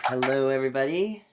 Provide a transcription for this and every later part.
Hello, everybody.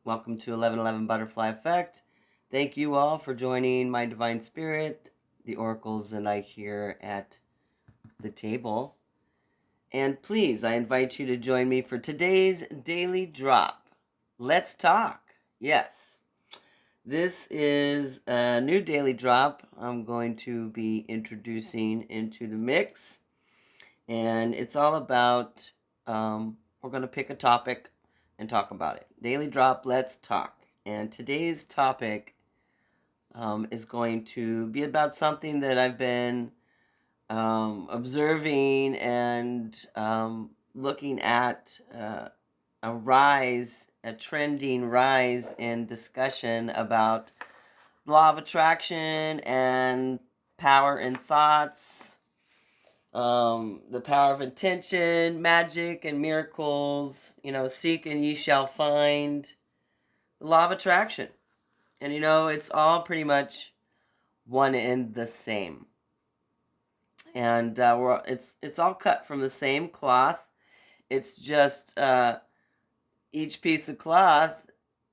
Welcome to 1111 Butterfly Effect. Thank you all for joining my Divine Spirit, the oracles, and I here at the table. And please, I invite you to join me for today's daily drop. Let's talk. Yes, this is a new daily drop I'm going to be introducing into the mix. And it's all about, we're going to pick a topic and talk about it. Daily drop, let's talk. And today's topic is going to be about something that I've been observing and looking at a trending rise in discussion about law of attraction and power in thoughts, the power of intention, magic and miracles, seek and ye shall find, the law of attraction. And it's all pretty much one and the same. And it's all cut from the same cloth. It's just each piece of cloth,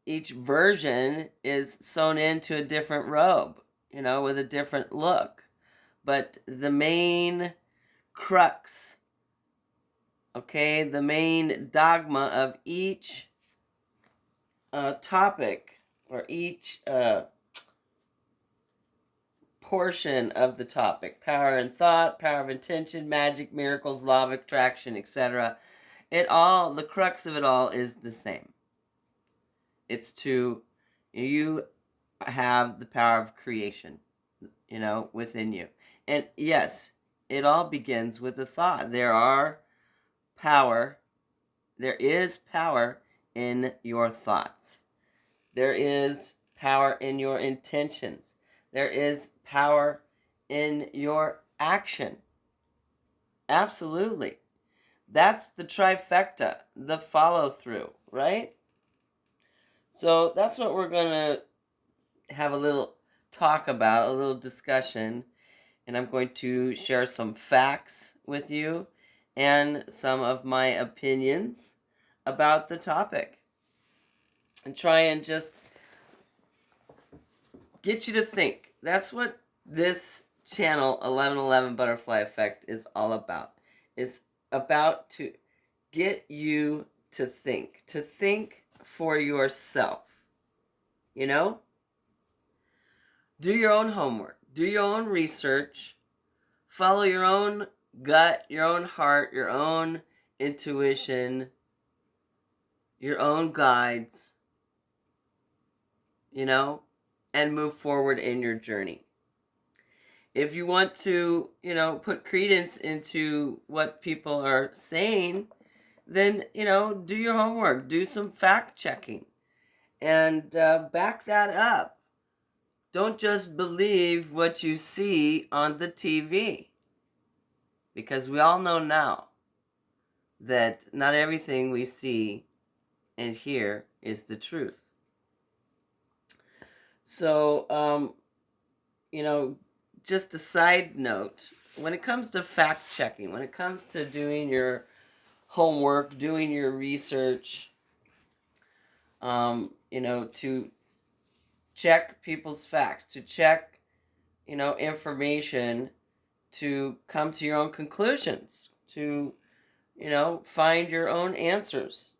each version is sewn into a different robe, with a different look. But the main crux, the main dogma of each topic or each portion of the topic, power in thought, power of intention, magic, miracles, law of attraction, etc., the crux of it all is the same. It's you have the power of creation, within you. And yes, it all begins with a thought. There is power in your thoughts. There is power in your intentions. There is power in your action. Absolutely. That's the trifecta, the follow through, right? So that's what we're going to have a little talk about, a little discussion. And I'm going to share some facts with you and some of my opinions about the topic. And try and just get you to think. That's what this channel 1111 Butterfly Effect is all about. It's about to get you to think for yourself. Do your own homework, do your own research, follow your own gut, your own heart, your own intuition, your own guides, and move forward in your journey. If you want to, put credence into what people are saying, then, do your homework, do some fact checking, and back that up. Don't just believe what you see on the TV, because we all know now that not everything we see and hear is the truth. So, just a side note, when it comes to fact checking, when it comes to doing your homework, doing your research, to check people's facts, to check, information, to come to your own conclusions, to, find your own answers,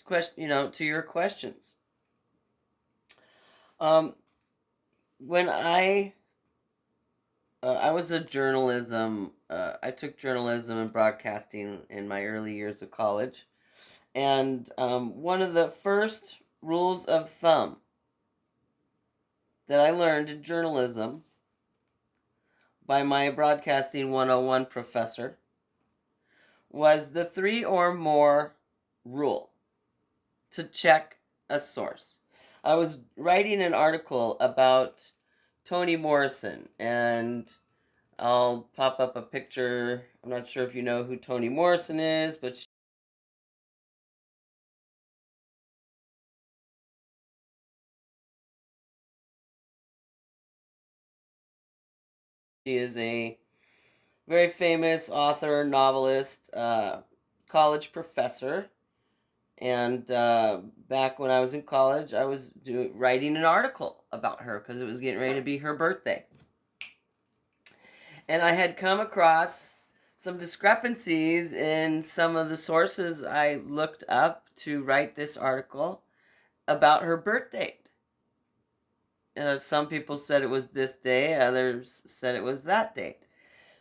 to your questions. When I was a journalism, I took journalism and broadcasting in my early years of college. And one of the first rules of thumb that I learned in journalism by my Broadcasting 101 professor was the 3 or more rule to check a source. I was writing an article about Toni Morrison, and I'll pop up a picture. I'm not sure if you know who Toni Morrison is, but she is a very famous author, novelist, college professor, And back when I was in college, I was writing an article about her because it was getting ready to be her birthday. And I had come across some discrepancies in some of the sources I looked up to write this article about her birth date. Some people said it was this day, others said it was that date.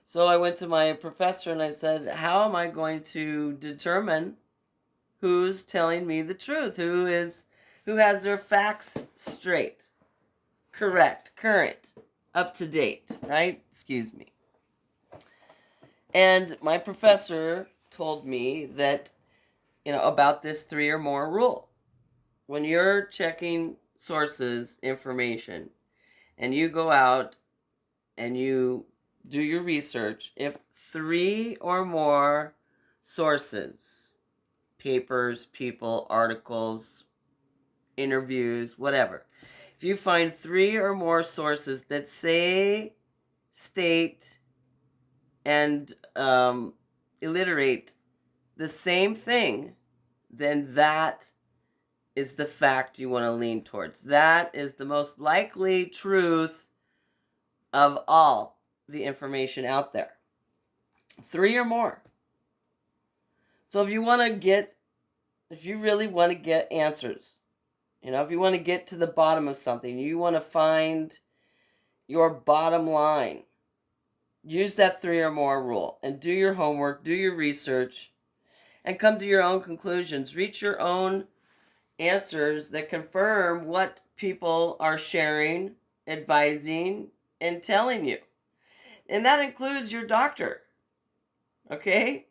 So I went to my professor and I said, how am I going to determine who's telling me the truth? Who has their facts straight, correct, current, up to date, right? Excuse me. And my professor told me that, about this 3 or more rule. When you're checking sources, information, and you go out and you do your research, if 3 or more sources, papers, people, articles, interviews, whatever, if you find 3 or more sources that say, state, and alliterate the same thing, then that is the fact you want to lean towards. That is the most likely truth of all the information out there. 3 or more. So if you really want to get answers, if you want to get to the bottom of something, you want to find your bottom line, use that 3 or more rule and do your homework, do your research, and come to your own conclusions. Reach your own answers that confirm what people are sharing, advising, and telling you. And that includes your doctor. Okay?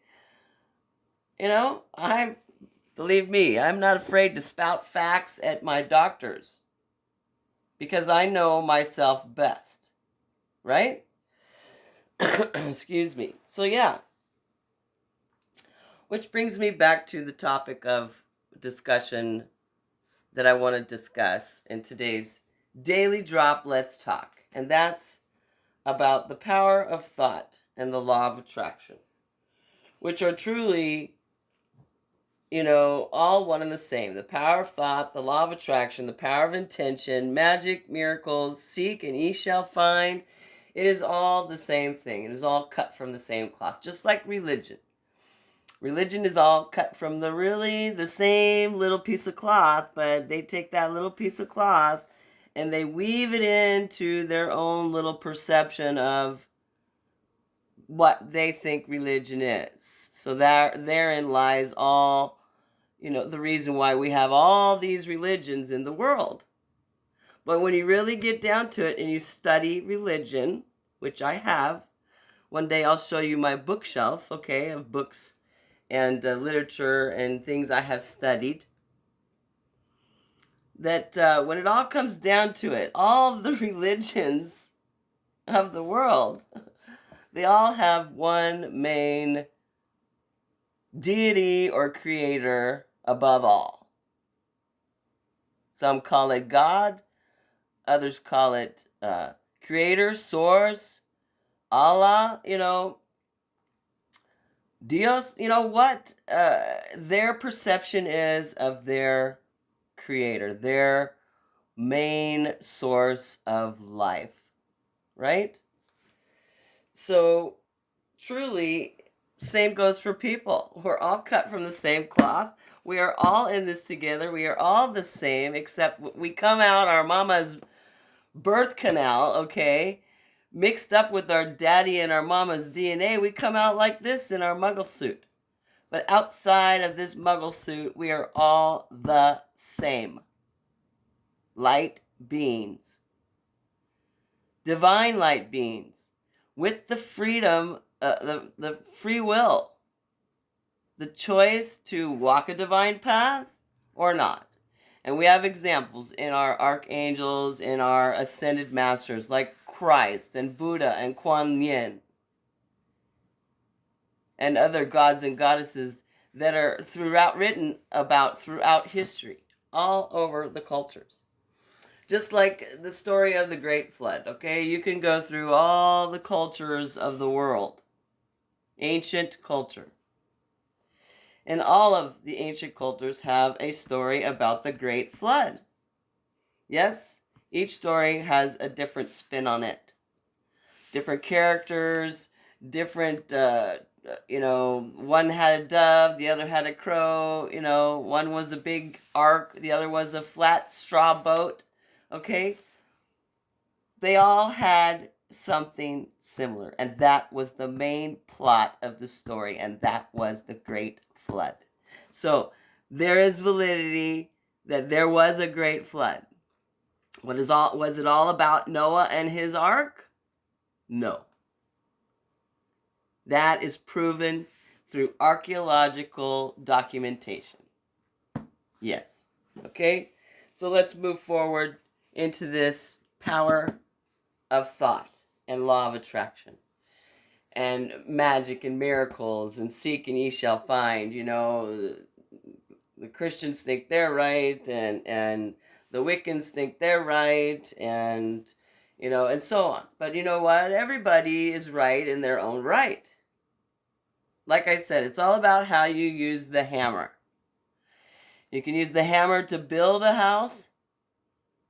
Believe me, I'm not afraid to spout facts at my doctors because I know myself best. Right? Excuse me. So yeah. Which brings me back to the topic of discussion that I want to discuss in today's Daily Drop Let's Talk. And that's about the power of thought and the law of attraction, which are truly, all one and the same. The power of thought, the law of attraction, the power of intention, magic, miracles, seek and ye shall find. It is all the same thing. It is all cut from the same cloth, just like religion. Religion is all cut from the same little piece of cloth, but they take that little piece of cloth and they weave it into their own little perception of what they think religion is. So therein lies all, the reason why we have all these religions in the world. But when you really get down to it and you study religion, which I have, one day I'll show you my bookshelf, okay, of books and literature and things I have studied, that when it all comes down to it, all the religions of the world, they all have one main deity or creator above all. Some call it God, others call it creator, source, Allah, Dios, what their perception is of their creator, their main source of life, right? So truly, same goes for people. We're all cut from the same cloth. We are all in this together. We are all the same, except we come out our mama's birth canal, okay, mixed up with our daddy and our mama's DNA. We come out like this in our muggle suit. But outside of this muggle suit, we are all the same. Light beings. Divine light beings. With the freedom, the free will. The choice to walk a divine path or not. And we have examples in our archangels, in our ascended masters, like Christ and Buddha and Kuan Yin. And other gods and goddesses that are written about throughout history, all over the cultures. Just like the story of the Great Flood, okay? You can go through all the cultures of the world. Ancient culture. And all of the ancient cultures have a story about the Great Flood. Yes, each story has a different spin on it. Different characters, different, one had a dove, the other had a crow, one was a big ark, the other was a flat straw boat, okay? They all had something similar, and that was the main plot of the story, and that was the Great Flood. So there is validity that there was a great flood. Was it all about Noah and his ark? No. That is proven through archaeological documentation. Yes. Okay? So let's move forward into this power of thought and law of attraction and magic and miracles and seek and ye shall find. The Christians think they're right, and the Wiccans think they're right, and so on. But you know what? Everybody is right in their own right. Like I said, it's all about how you use the hammer. You can use the hammer to build a house,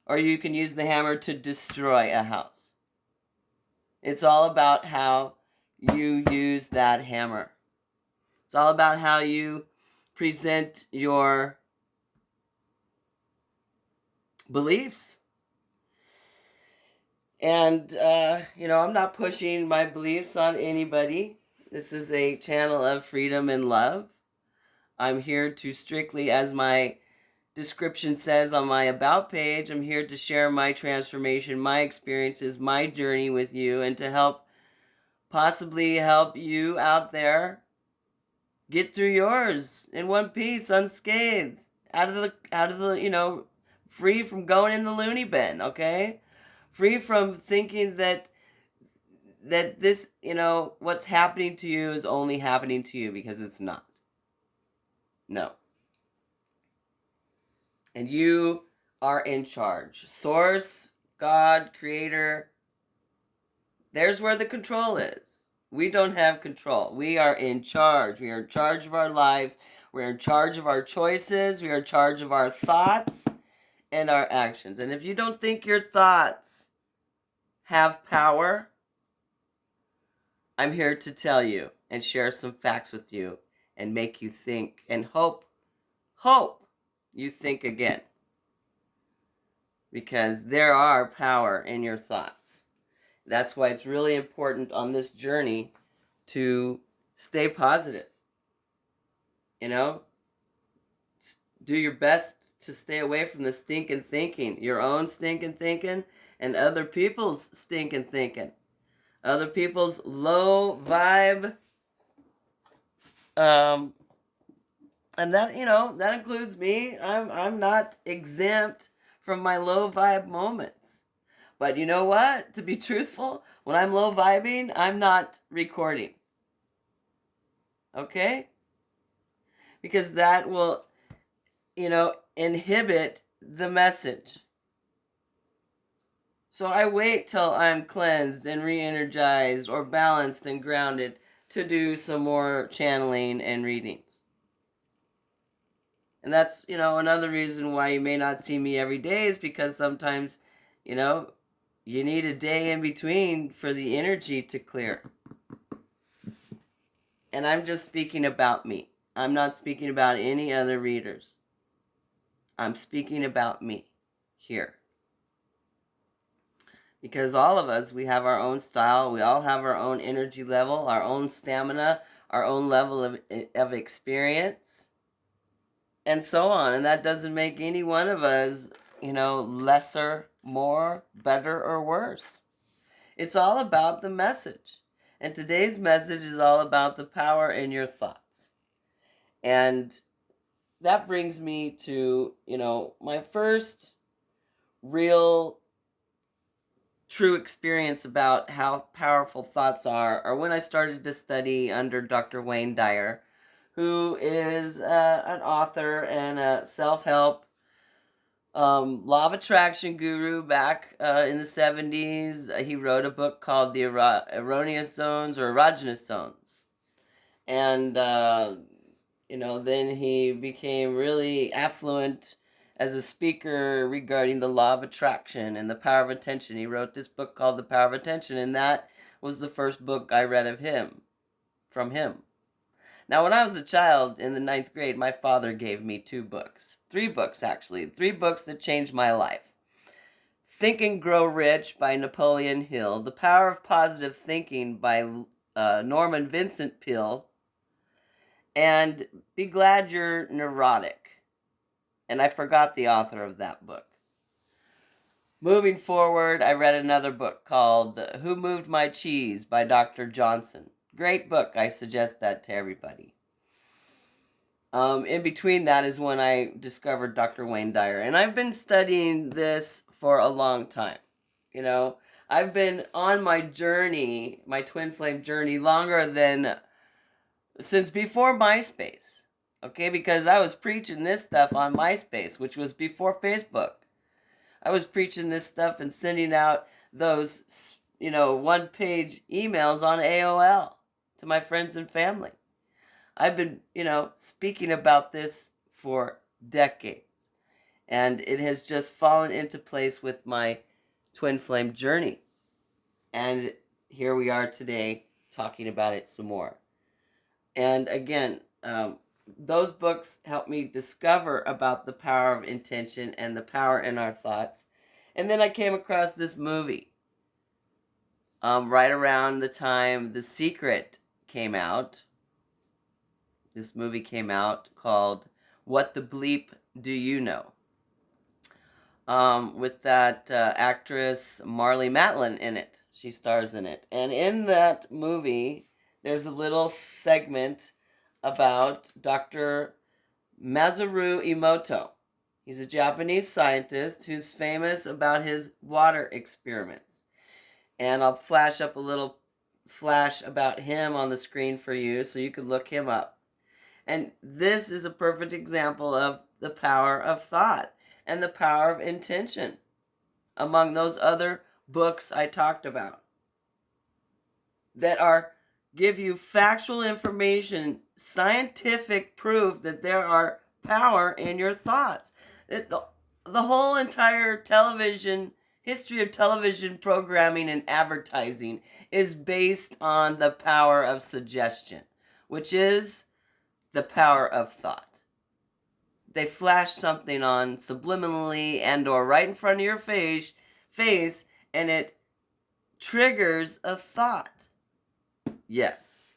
or you can use the hammer to destroy a house. It's all about how you use that hammer. It's all about how you present your beliefs. And, I'm not pushing my beliefs on anybody. This is a channel of freedom and love. I'm here to strictly, as my description says on my About page, I'm here to share my transformation, my experiences, my journey with you, and to possibly help you out there get through yours in one piece, unscathed, out of the free from going in the loony bin, okay? Free from thinking that this, what's happening to you is only happening to you, because it's not. No. And you are in charge. Source, God, Creator, there's where the control is. We don't have control. We are in charge. We are in charge of our lives. We're in charge of our choices. We are in charge of our thoughts and our actions. And if you don't think your thoughts have power, I'm here to tell you and share some facts with you and make you think and hope you think again. Because there are power in your thoughts. That's why it's really important on this journey to stay positive. Do your best to stay away from the stinking thinking, your own stinking thinking and other people's stinking thinking. Other people's low vibe, and that includes me. I'm not exempt from my low vibe moments. But you know what? To be truthful, when I'm low vibing, I'm not recording. Okay? Because that will, inhibit the message. So I wait till I'm cleansed and re-energized or balanced and grounded to do some more channeling and readings. And that's, another reason why you may not see me every day, is because sometimes, you need a day in between for the energy to clear. And I'm just speaking about me. I'm not speaking about any other readers. I'm speaking about me here. Because all of us, we have our own style. We all have our own energy level, our own stamina, our own level of experience, and so on. And that doesn't make any one of us, lesser, more, better, or worse. It's all about the message. And today's message is all about the power in your thoughts. And that brings me to, my first real true experience about how powerful thoughts are when I started to study under Dr. Wayne Dyer, who is an author and a self-help law of attraction guru back in the 70s. He wrote a book called The Erroneous Zones or Erogenous Zones. And then he became really affluent as a speaker regarding the law of attraction and the power of attention. He wrote this book called The Power of Attention, and that was the first book I read of him, from him. Now, when I was a child in the 9th grade, my father gave me 2 books. 3 books, actually. 3 books that changed my life. Think and Grow Rich by Napoleon Hill. The Power of Positive Thinking by Norman Vincent Peale. And Be Glad You're Neurotic. And I forgot the author of that book. Moving forward, I read another book called Who Moved My Cheese by Dr. Johnson. Great book. I suggest that to everybody. In between that is when I discovered Dr. Wayne Dyer. And I've been studying this for a long time. I've been on my journey, my twin flame journey, longer than since before MySpace. Okay, because I was preaching this stuff on MySpace, which was before Facebook. I was preaching this stuff and sending out those, one-page emails on AOL to my friends and family. I've been, speaking about this for decades. And it has just fallen into place with my twin flame journey. And here we are today talking about it some more. And again, those books helped me discover about the power of intention and the power in our thoughts. And then I came across this movie right around the time The Secret came out. This movie came out called What the Bleep Do You Know? With that actress Marlee Matlin in it. She stars in it. And in that movie, there's a little segment about Dr. Masaru Emoto. He's a Japanese scientist who's famous about his water experiments. And I'll flash up a little flash about him on the screen for you so you can look him up. And this is a perfect example of the power of thought and the power of intention among those other books I talked about that give you factual information, scientific proof that there are power in your thoughts. The whole entire history of television programming and advertising is based on the power of suggestion, which is the power of thought. They flash something on subliminally and or right in front of your face, and it triggers a thought. Yes,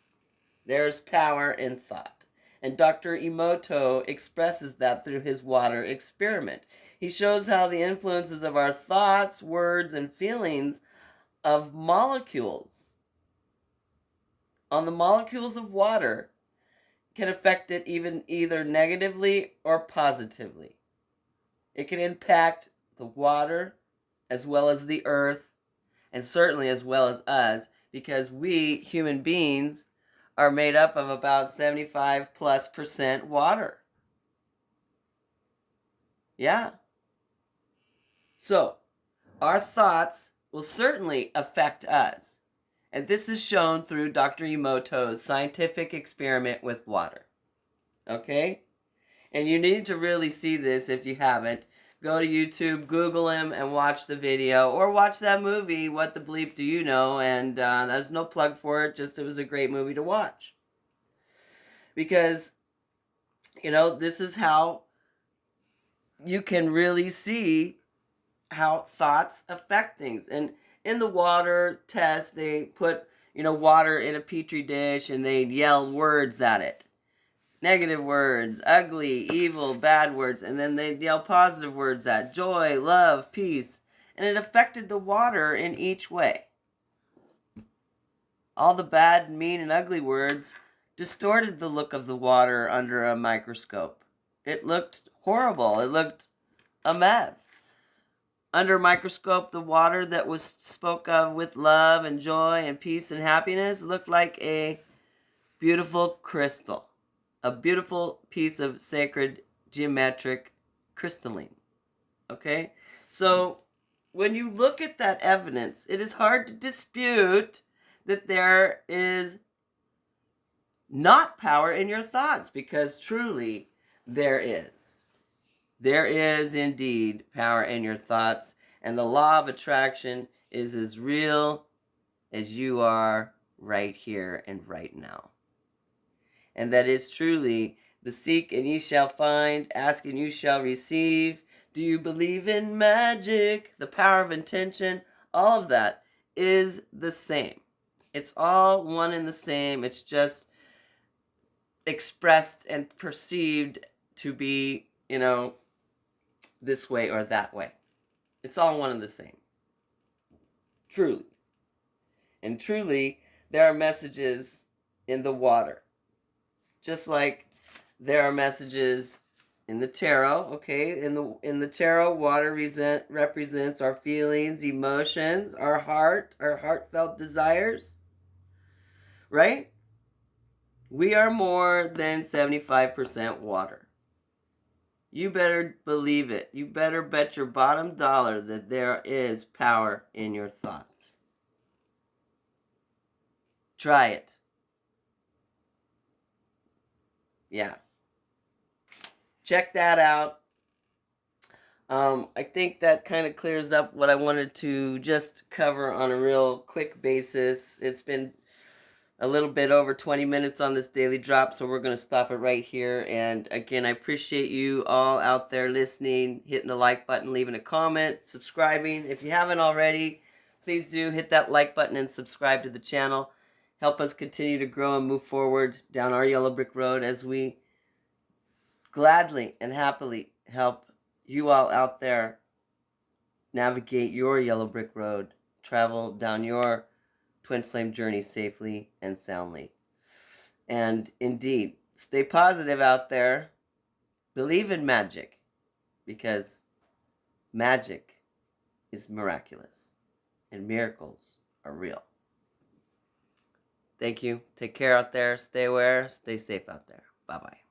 there's power in thought. And Dr. Emoto expresses that through his water experiment. He shows how the influences of our thoughts, words, and feelings of molecules on the molecules of water can affect it either negatively or positively. It can impact the water as well as the earth, and certainly as well as us, because we human beings are made up of about 75+% water. Yeah. So, our thoughts will certainly affect us. And this is shown through Dr. Emoto's scientific experiment with water. Okay? And you need to really see this if you haven't. Go to YouTube, Google him, and watch the video. Or watch that movie, What the Bleep Do You Know? And there's no plug for it, just it was a great movie to watch. Because, this is how you can really see how thoughts affect things. And in the water test, they put, water in a petri dish and they'd yell words at it. Negative words, ugly, evil, bad words, and then they'd yell positive words at joy, love, peace. And it affected the water in each way. All the bad, mean, and ugly words distorted the look of the water under a microscope. It looked horrible. It looked a mess. Under a microscope, the water that was spoke of with love and joy and peace and happiness looked like a beautiful crystal. A beautiful piece of sacred geometric crystalline. Okay? So, when you look at that evidence, it is hard to dispute that there is not power in your thoughts, because truly there is. There is indeed power in your thoughts, and the law of attraction is as real as you are right here and right now. And that is truly the seek and ye shall find, ask and you shall receive. Do you believe in magic? The power of intention, all of that is the same. It's all one and the same. It's just expressed and perceived to be, this way or that way. It's all one and the same. Truly. And truly, there are messages in the water. Just like there are messages in the tarot, okay? In the tarot, water represents our feelings, emotions, our heart, our heartfelt desires, right? We are more than 75% water. You better believe it. You better bet your bottom dollar that there is power in your thoughts. Try it. Yeah. Check that out. I think that kind of clears up what I wanted to just cover on a real quick basis. It's been a little bit over 20 minutes on this daily drop, so we're going to stop it right here. And again, I appreciate you all out there listening, hitting the like button, leaving a comment, subscribing. If you haven't already, please do hit that like button and subscribe to the channel. Help us continue to grow and move forward down our yellow brick road as we gladly and happily help you all out there navigate your yellow brick road, travel down your twin flame journey safely and soundly. And indeed, stay positive out there. Believe in magic, because magic is miraculous and miracles are real. Thank you. Take care out there. Stay aware. Stay safe out there. Bye-bye.